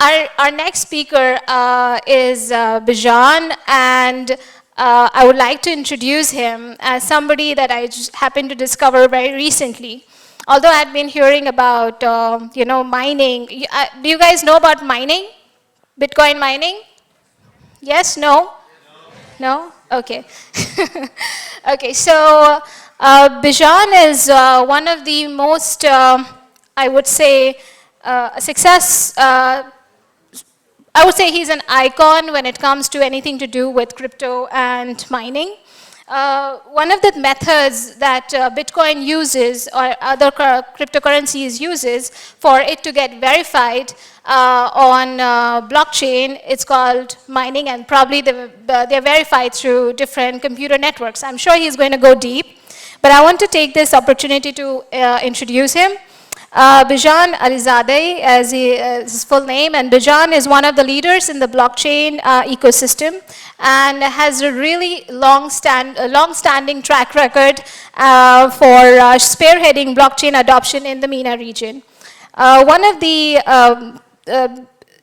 Our next speaker is Bijan, and I would like to introduce him as somebody that I just happened to discover very recently. Although I'd been hearing about, mining. Do you guys know about mining? Bitcoin mining? Yes? No? No? Okay. Okay, so Bijan is one of the most, I would say, success. I would say he's an icon when it comes to anything to do with crypto and mining. One of the methods that Bitcoin uses or other cryptocurrencies uses for it to get verified on blockchain, it's called mining, and probably they're verified through different computer networks. I'm sure he's going to go deep, but I want to take this opportunity to introduce him. Bijan Alizadeh as his full name, and Bijan is one of the leaders in the blockchain ecosystem and has a really long-standing track record for spearheading blockchain adoption in the MENA region. One of the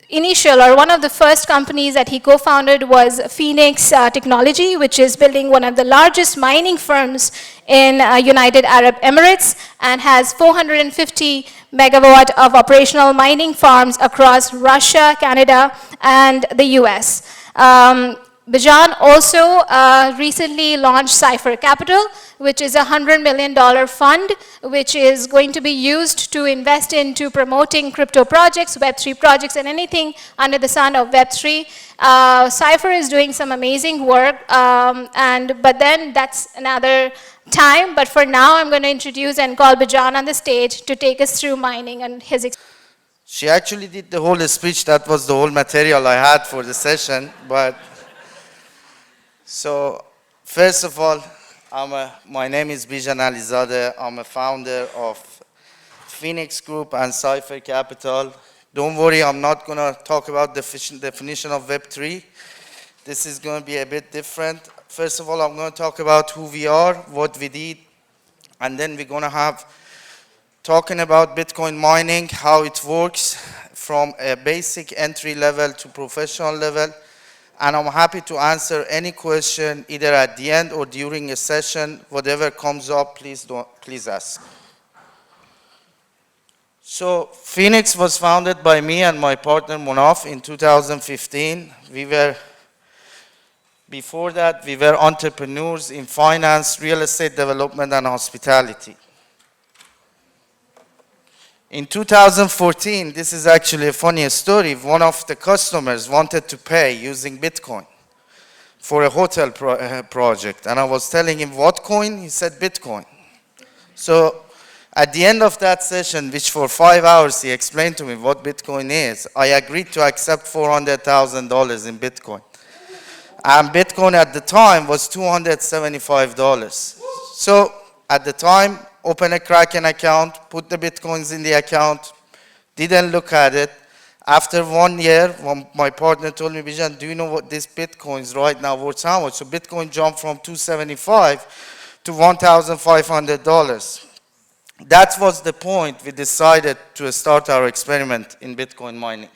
one of the first companies that he co-founded was Phoenix Technology, which is building one of the largest mining firms in United Arab Emirates and has 450 megawatt of operational mining farms across Russia, Canada, and the US. Bijan also recently launched Cypher Capital, which is a $100 million fund, which is going to be used to invest into promoting crypto projects, Web3 projects, and anything under the sun of Web3. Cypher is doing some amazing work, but then that's another time. But for now, I'm going to introduce and call Bijan on the stage to take us through mining and his experience. She actually did the whole speech. That was the whole material I had for the session, but so, first of all, my name is Bijan Alizadeh. I'm a founder of Phoenix Group and Cypher Capital. Don't worry, I'm not going to talk about the definition of Web3. This is going to be a bit different. First of all, I'm going to talk about who we are, what we did, and then we're going to have talking about Bitcoin mining, how it works from a basic entry level to professional level. And I'm happy to answer any question either at the end or during a session. Whatever comes up, please ask. So Phoenix was founded by me and my partner Munaf in 2015. Before that, we were entrepreneurs in finance, real estate development, and hospitality. In 2014, this is actually a funny story, one of the customers wanted to pay using Bitcoin for a hotel project. And I was telling him, what coin? He said, Bitcoin. So at the end of that session, which for 5 hours he explained to me what Bitcoin is, I agreed to accept $400,000 in Bitcoin. And Bitcoin at the time was $275. So at the time, open a Kraken account, put the Bitcoins in the account, didn't look at it. After 1 year, my partner told me, Bijan, do you know what this Bitcoins right now worth how much? So Bitcoin jumped from $275 to $1,500. That was the point we decided to start our experiment in Bitcoin mining.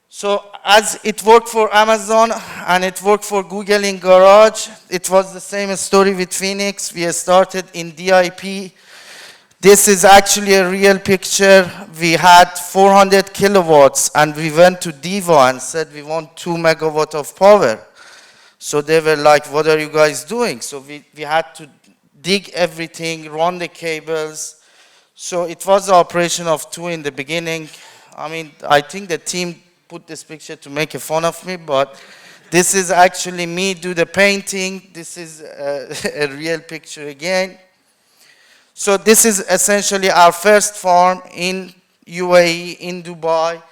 So as it worked for Amazon and it worked for Google in Garage, it was the same story with Phoenix. We started in DIP. This is actually a real picture. We had 400 kilowatts and we went to Diva and said we want 2 megawatt of power. So they were like, what are you guys doing? So we had to dig everything, run the cables. So it was the operation of 2 in the beginning. I mean, I think the team put this picture to make fun of me, but this is actually me do the painting. This is a real picture again. So this is essentially our first farm in UAE, in Dubai.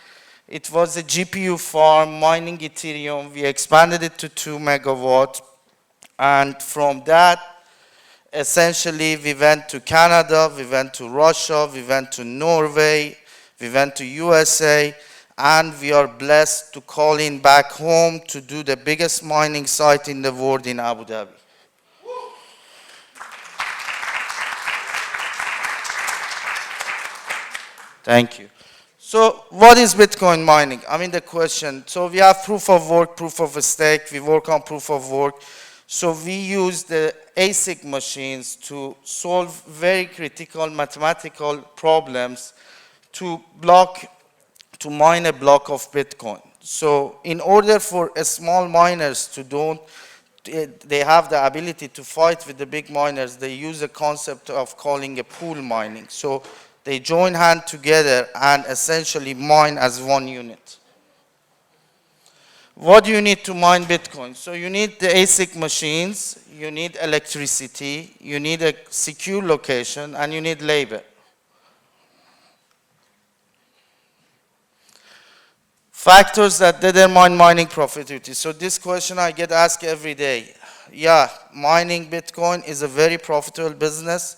It was a GPU farm mining Ethereum. We expanded it to 2 megawatt. And from that, essentially we went to Canada, we went to Russia, we went to Norway, we went to USA, and we are blessed to call in back home to do the biggest mining site in the world in Abu Dhabi. Thank you. So what is Bitcoin mining? I mean the question. So we have proof of work, proof of stake. We work on proof of work. So we use the ASIC machines to solve very critical mathematical problems to mine a block of Bitcoin. So in order for a small miners to don't, they have the ability to fight with the big miners, they use a concept of calling a pool mining. So they join hands together and essentially mine as one unit. What do you need to mine Bitcoin? So you need the ASIC machines, you need electricity, you need a secure location, and you need labor. Factors that determine mining profitability. So this question I get asked every day. Yeah, mining Bitcoin is a very profitable business,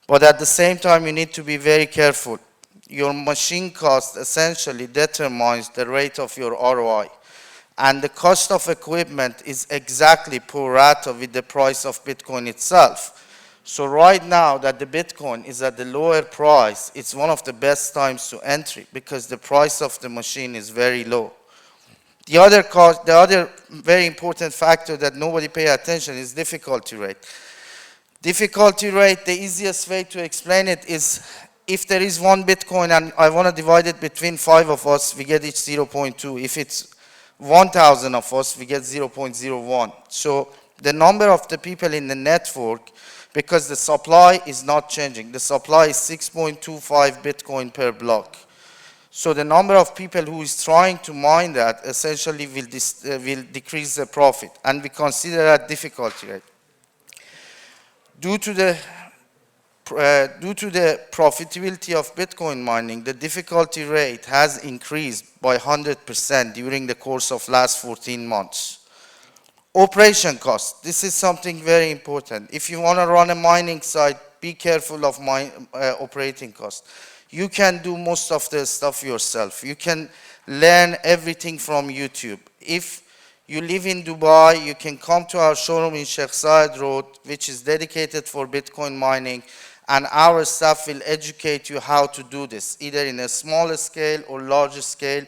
but at the same time you need to be very careful. Your machine cost essentially determines the rate of your ROI. And the cost of equipment is exactly pro rata with the price of Bitcoin itself. So right now that the Bitcoin is at the lower price, it's one of the best times to entry because the price of the machine is very low. The other very important factor that nobody pay attention is difficulty rate. Difficulty rate, the easiest way to explain it is if there is one Bitcoin and I want to divide it between 5 of us, we get each 0.2. If it's 1,000 of us, we get 0.01. So the number of the people in the network, because the supply is not changing. The supply is 6.25 Bitcoin per block. So the number of people who is trying to mine that essentially will decrease the profit. And we consider that difficulty rate. Due to the profitability of Bitcoin mining, the difficulty rate has increased by 100% during the course of last 14 months. Operation cost. This is something very important. If you want to run a mining site, be careful of operating costs. You can do most of the stuff yourself. You can learn everything from YouTube. If you live in Dubai, you can come to our showroom in Sheikh Zayed Road, which is dedicated for Bitcoin mining, and our staff will educate you how to do this, either in a smaller scale or larger scale.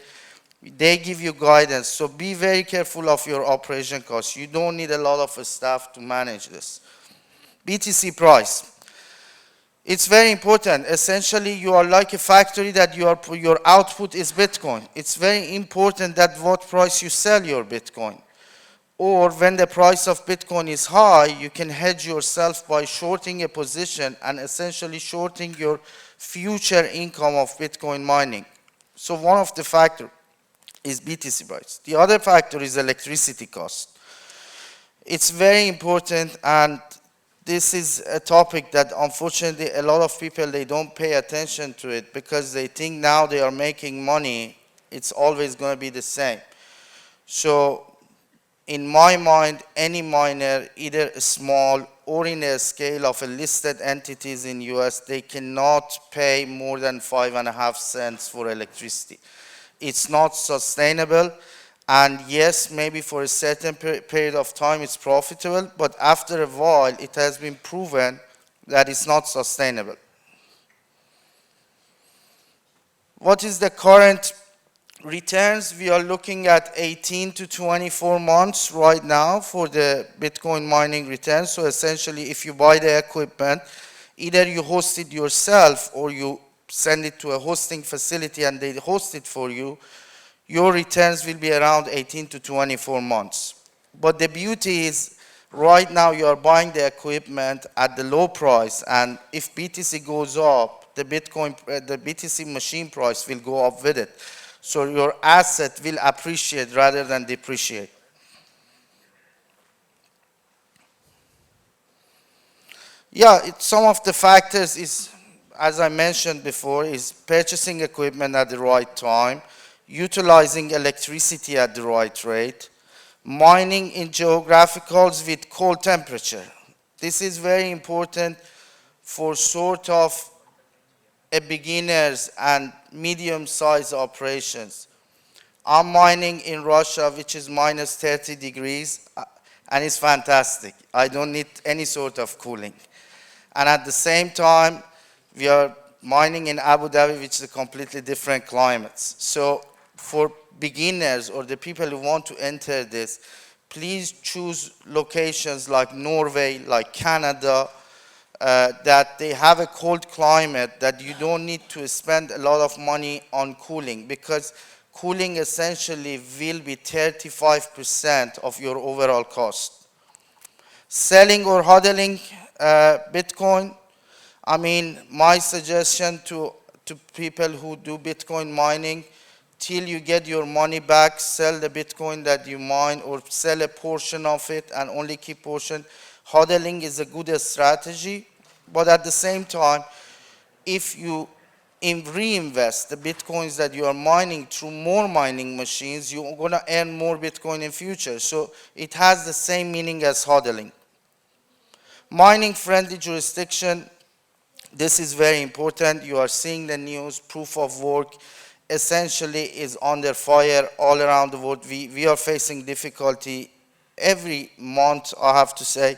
They give you guidance, so be very careful of your operation costs. You don't need a lot of staff to manage this. BTC price. It's very important. Essentially, you are like a factory that your output is Bitcoin. It's very important that what price you sell your Bitcoin. Or when the price of Bitcoin is high, you can hedge yourself by shorting a position and essentially shorting your future income of Bitcoin mining. So one of the factors is BTC price. The other factor is electricity cost. It's very important, and this is a topic that unfortunately a lot of people, they don't pay attention to it because they think now they are making money, it's always going to be the same. So in my mind, any miner, either small or in a scale of a listed entities in US, they cannot pay more than 5.5 cents for electricity. It's not sustainable, and yes, maybe for a certain period of time it's profitable, but after a while it has been proven that it's not sustainable. What is the current returns? We are looking at 18 to 24 months right now for the Bitcoin mining returns. So essentially, if you buy the equipment, either you host it yourself or you send it to a hosting facility and they host it for you, your returns will be around 18 to 24 months. But the beauty is, right now you are buying the equipment at the low price, and if BTC goes up, the BTC machine price will go up with it. So your asset will appreciate rather than depreciate. Yeah, some of the factors is, as I mentioned before, is purchasing equipment at the right time, utilizing electricity at the right rate, mining in geographicals with cold temperature. This is very important for sort of a beginners and medium-sized operations. I'm mining in Russia, which is minus 30 degrees, and it's fantastic. I don't need any sort of cooling. And at the same time, we are mining in Abu Dhabi, which is a completely different climates. So for beginners or the people who want to enter this, please choose locations like Norway, like Canada, that they have a cold climate, that you don't need to spend a lot of money on cooling, because cooling essentially will be 35% of your overall cost. Selling or hodling Bitcoin, I mean, my suggestion to people who do Bitcoin mining, till you get your money back, sell the Bitcoin that you mine or sell a portion of it and only keep portion. Hodling is a good strategy, but at the same time, if you reinvest the Bitcoins that you are mining through more mining machines, you're going to earn more Bitcoin in future. So it has the same meaning as hodling. Mining friendly jurisdiction, this is very important. You are seeing the news, proof of work essentially is under fire all around the world. We are facing difficulty every month, I have to say.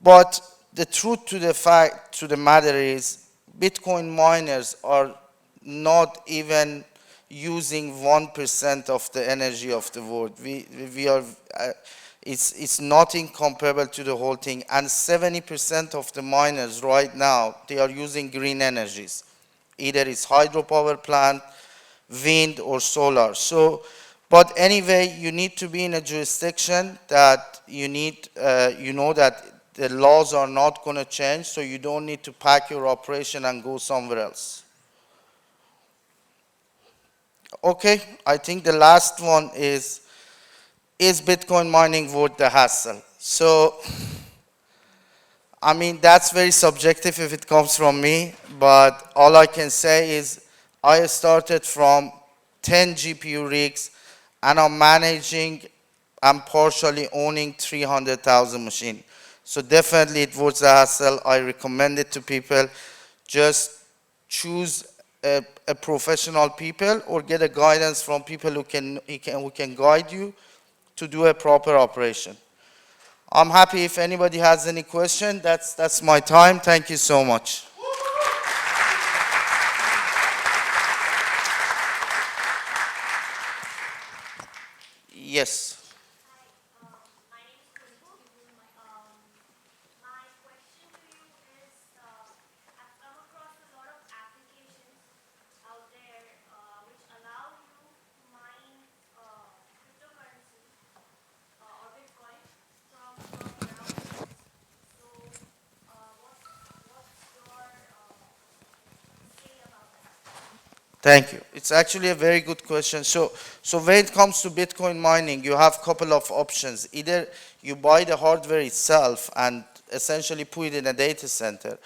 But the truth to the matter is, Bitcoin miners are not even using 1% of the energy of the world. We are, it's nothing comparable to the whole thing. And 70% of the miners right now, they are using green energies. Either it's hydropower plant, wind or solar. So, but anyway, you need to be in a jurisdiction that you need, you know that the laws are not going to change, so you don't need to pack your operation and go somewhere else. Okay, I think the last one is Bitcoin mining worth the hassle? So, I mean, that's very subjective if it comes from me, but all I can say is I started from 10 GPU rigs and I'm managing, I'm partially owning 300,000 machines. So definitely it was a hassle. I recommend it to people. Just choose a professional people or get a guidance from people who can guide you to do a proper operation. I'm happy if anybody has any question. That's my time. Thank you so much. Yes. Thank you. It's actually a very good question. So when it comes to Bitcoin mining, you have a couple of options. Either you buy the hardware itself and essentially put it in a data center,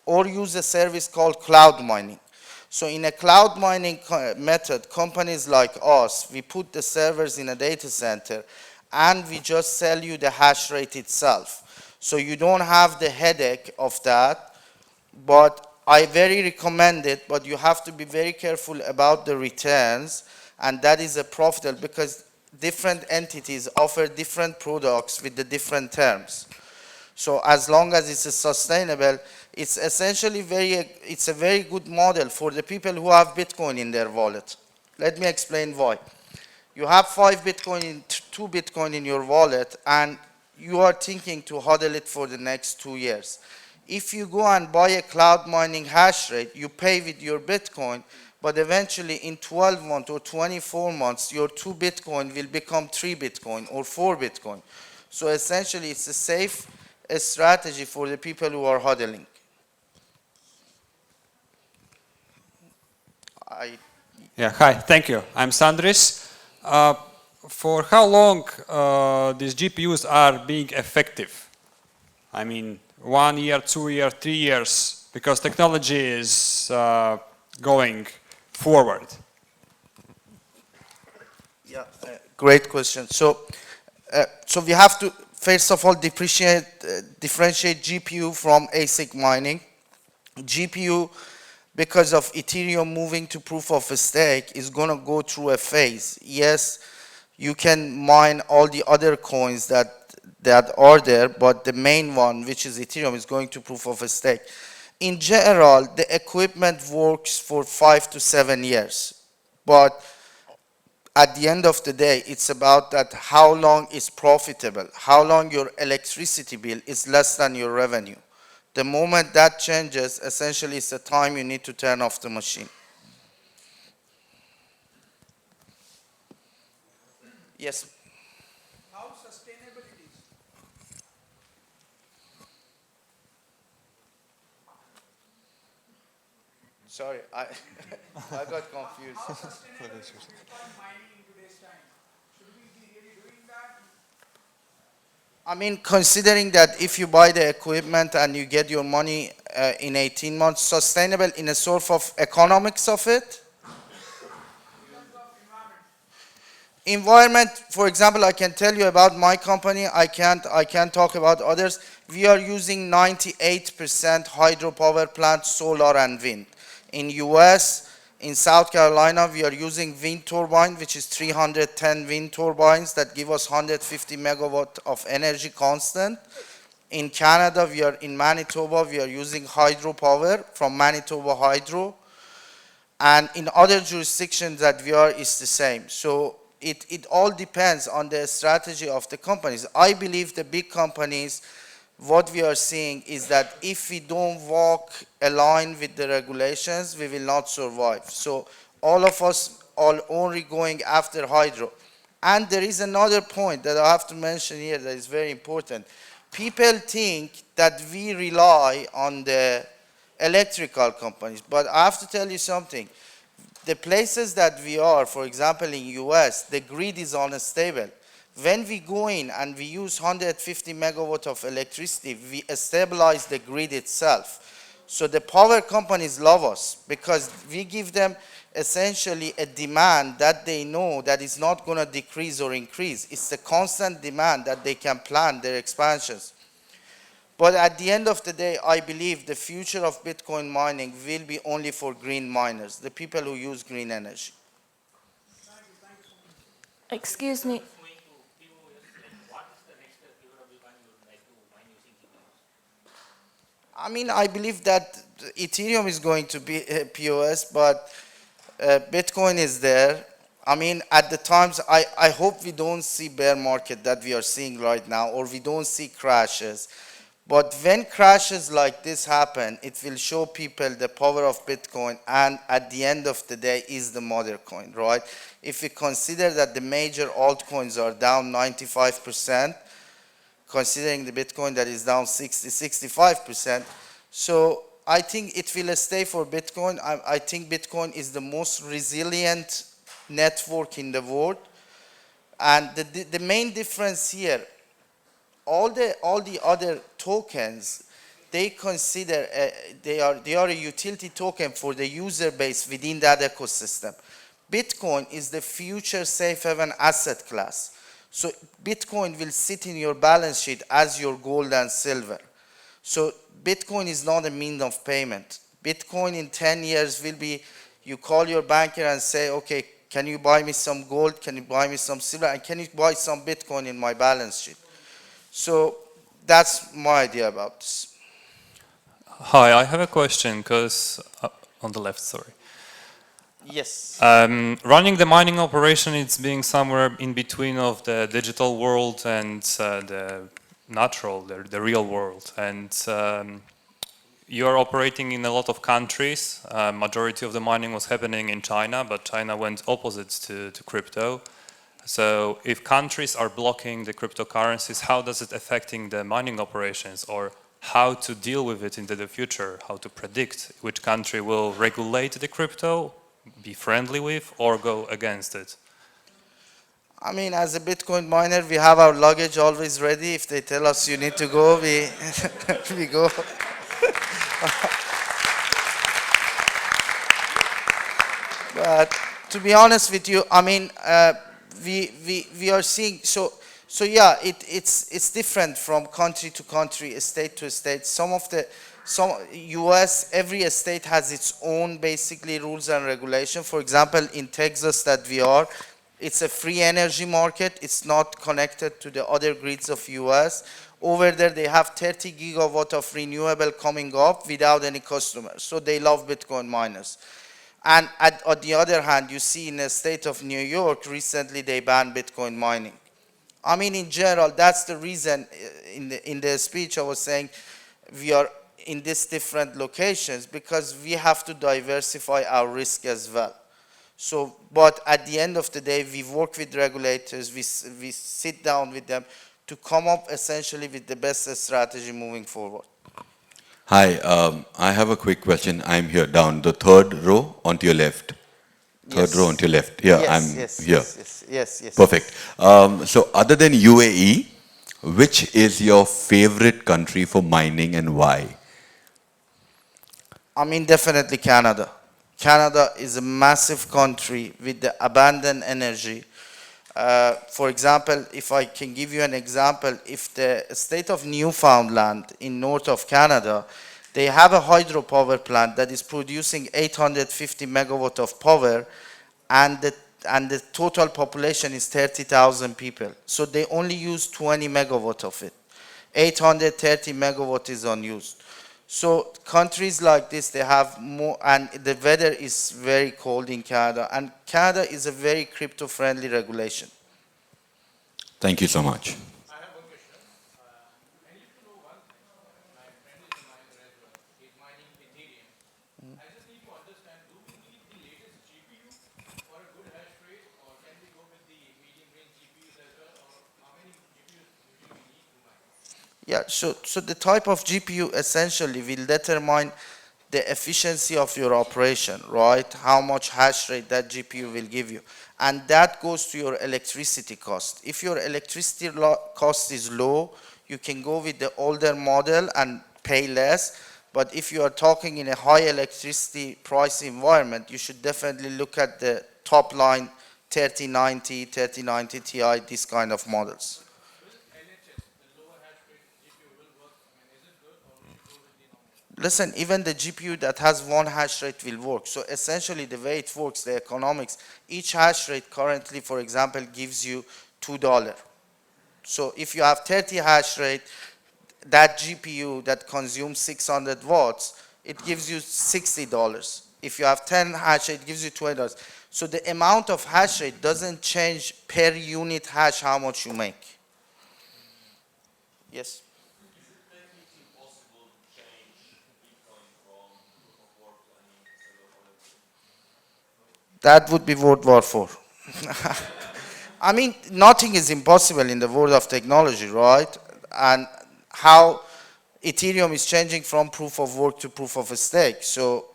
or use a service called cloud mining. So in a cloud mining method, companies like us, we put the servers in a data center and we just sell you the hash rate itself. So you don't have the headache of that, but I very recommend it, but you have to be very careful about the returns, and that is a profitable because different entities offer different products with the different terms. So as long as it's sustainable, it's essentially it's a very good model for the people who have Bitcoin in their wallet. Let me explain why. You have 2 Bitcoin in your wallet, and you are thinking to hodl it for the next 2 years. If you go and buy a cloud mining hash rate, you pay with your Bitcoin, but eventually in 12 months or 24 months, your 2 Bitcoin will become 3 Bitcoin or 4 Bitcoin. So essentially, it's a safe strategy for the people who are hodling. Yeah, hi, thank you. I'm Sandris. For how long these GPUs are being effective? I mean, 1 year, 2 years, 3 years, because technology is going forward. Yeah, great question. So we have to first of all differentiate GPU from ASIC mining. GPU, because of Ethereum moving to proof of stake, is going to go through a phase. Yes, you can mine all the other coins that are there, but the main one, which is Ethereum, is going to proof of stake. in general, the equipment works for 5 to 7 years. But at the end of the day, it's about that how long is profitable, how long your electricity bill is less than your revenue. The moment that changes, essentially it's the time you need to turn off the machine. Yes? How sustainable it is. Sorry, I got confused. How sustainable is Bitcoin mining in today's time? Should we be really doing that? I mean, considering that if you buy the equipment and you get your money in 18 months, sustainable in a sort of economics of it? Environment, for example, I can tell you about my company. I can't talk about others. We are using 98% hydropower plants, solar and wind. In US, in South Carolina, we are using wind turbine, which is 310 wind turbines that give us 150 megawatt of energy constant. In Canada, in Manitoba, we are using hydropower from Manitoba Hydro. And in other jurisdictions that we are, it's the same. So it all depends on the strategy of the companies. I believe the big companies, what we are seeing is that if we don't walk aligned with the regulations, we will not survive. So all of us are only going after hydro. And there is another point that I have to mention here that is very important. People think that we rely on the electrical companies, but I have to tell you something. The places that we are, for example, in US, the grid is unstable. When we go in and we use 150 megawatt of electricity, we stabilize the grid itself. So the power companies love us because we give them essentially a demand that they know that is not going to decrease or increase. It's a constant demand that they can plan their expansions. But at the end of the day, I believe the future of Bitcoin mining will be only for green miners, the people who use green energy. Excuse me. I mean, I believe that Ethereum is going to be a POS, but Bitcoin is there. I mean, at the times, I hope we don't see bear market that we are seeing right now, or we don't see crashes. But when crashes like this happen, it will show people the power of Bitcoin, and at the end of the day is the mother coin, right? If we consider that the major altcoins are down 95%, considering the Bitcoin that is down 65%, so I think it will stay for Bitcoin. I think Bitcoin is the most resilient network in the world. And the main difference here, all the other tokens, they consider they are a utility token for the user base within that ecosystem. Bitcoin is the future safe haven asset class. So Bitcoin will sit in your balance sheet as your gold and silver. So Bitcoin is not a means of payment. Bitcoin in 10 years will be, you call your banker and say, okay, can you buy me some gold? Can you buy me some silver? And can you buy some Bitcoin in my balance sheet? So that's my idea about this. Hi, I have a question because on the left, sorry. Yes. Running the mining operation is being somewhere in between of the digital world and the natural, the real world. And you are operating in a lot of countries. Majority of the mining was happening in China, but China went opposite to crypto. So if countries are blocking the cryptocurrencies, how does it affecting the mining operations, or how to deal with it into the future, how to predict which country will regulate the crypto, be friendly with, or go against it? I mean, as a Bitcoin miner, we have our luggage always ready. If they tell us you need to go, we, we go. But to be honest with you, I mean, we are seeing, so yeah, it's different from country to country, state to state. Some US, every state has its own basically rules and regulation. For example, in Texas that we are, it's a free energy market. It's not connected to the other grids of US. Over there, they have 30 gigawatt of renewable coming up without any customers. So they love Bitcoin miners. And on the other hand, you see in the state of New York, recently they banned Bitcoin mining. I mean, in general, that's the reason in the speech I was saying we are in these different locations because we have to diversify our risk as well. So, but at the end of the day, we work with regulators, we sit down with them to come up essentially with the best strategy moving forward. Hi, I have a quick question. I'm here down the third row onto your left. Third row onto your left. Yeah, I'm here. Yes. Perfect. So other than UAE, which is your favorite country for mining and why? I mean, definitely Canada. Canada is a massive country with the abundant energy. For example, if I can give you an example, if the state of Newfoundland in north of Canada, they have a hydropower plant that is producing 850 megawatt of power, and the total population is 30,000 people. So they only use 20 megawatt of it. 830 megawatt is unused. So countries like this, they have more, and the weather is very cold in Canada, and Canada is a very crypto-friendly regulation. Thank you so much. I have one question. I need to know one thing. My friend is a miner as well. He's mining Ethereum. I just need to understand, do we need the latest GPU for a good hash rate, or can we go with the medium range GPUs as well, or how many GPUs usually we need to mine? Yeah, so the type of GPU essentially will determine the efficiency of your operation, right? How much hash rate that GPU will give you. And that goes to your electricity cost. If your electricity cost is low, you can go with the older model and pay less. But if you are talking in a high electricity price environment, you should definitely look at the top line 3090, 3090 Ti, these kind of models. Listen, even the GPU that has one hash rate will work. So essentially the way it works, the economics, each hash rate currently, for example, gives you $2. So if you have 30 hash rate, that GPU that consumes 600 watts, it gives you $60. If you have 10 hash rate, it gives you $20. So the amount of hash rate doesn't change per unit hash how much you make. Yes? That would be World War IV. I mean, nothing is impossible in the world of technology, right? And how Ethereum is changing from proof of work to proof of stake. So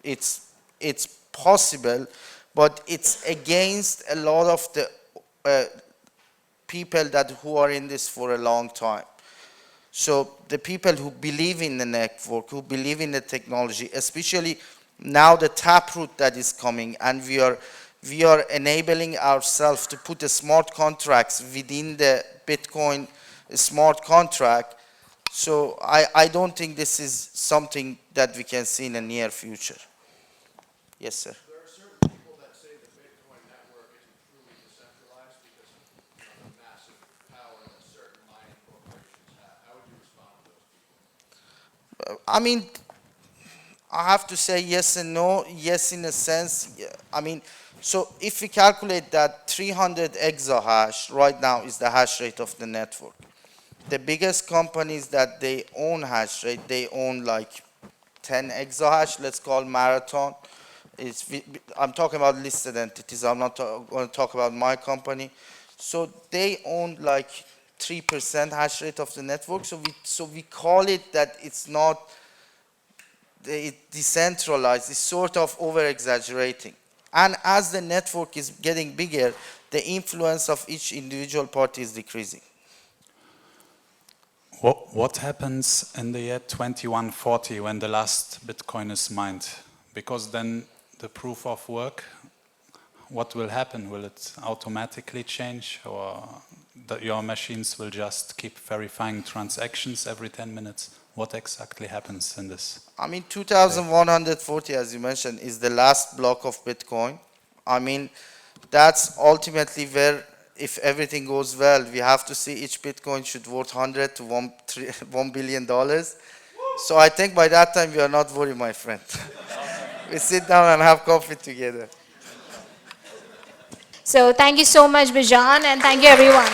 it's possible, but it's against a lot of the people who are in this for a long time. So the people who believe in the network, who believe in the technology, especially now the taproot that is coming, and we are enabling ourselves to put the smart contracts within the Bitcoin smart contract. So I don't think this is something that we can see in the near future. Yes, sir. There are certain people that say the Bitcoin network isn't truly decentralized because of the massive power that certain mining corporations have. How would you respond to those people? I mean, I have to say yes and no. Yes, in a sense. I mean, so if we calculate that 300 exahash right now is the hash rate of the network. The biggest companies that they own hash rate, they own like 10 exahash, let's call Marathon. I'm talking about listed entities. I'm not going to talk about my company. So they own like 3% hash rate of the network. So we call it that it's not decentralized. It's sort of over-exaggerating. And as the network is getting bigger, the influence of each individual party is decreasing. What happens in the year 2140 when the last Bitcoin is mined? Because then the proof of work, what will happen? Will it automatically change, or your machines will just keep verifying transactions every 10 minutes? What exactly happens in this? I mean, 2140, as you mentioned, is the last block of Bitcoin. I mean, that's ultimately where if everything goes well, we have to see each Bitcoin should worth 100 to $1 billion. So I think by that time we are not worried, my friend. We sit down and have coffee together. So thank you so much, Bijan, and thank you, everyone.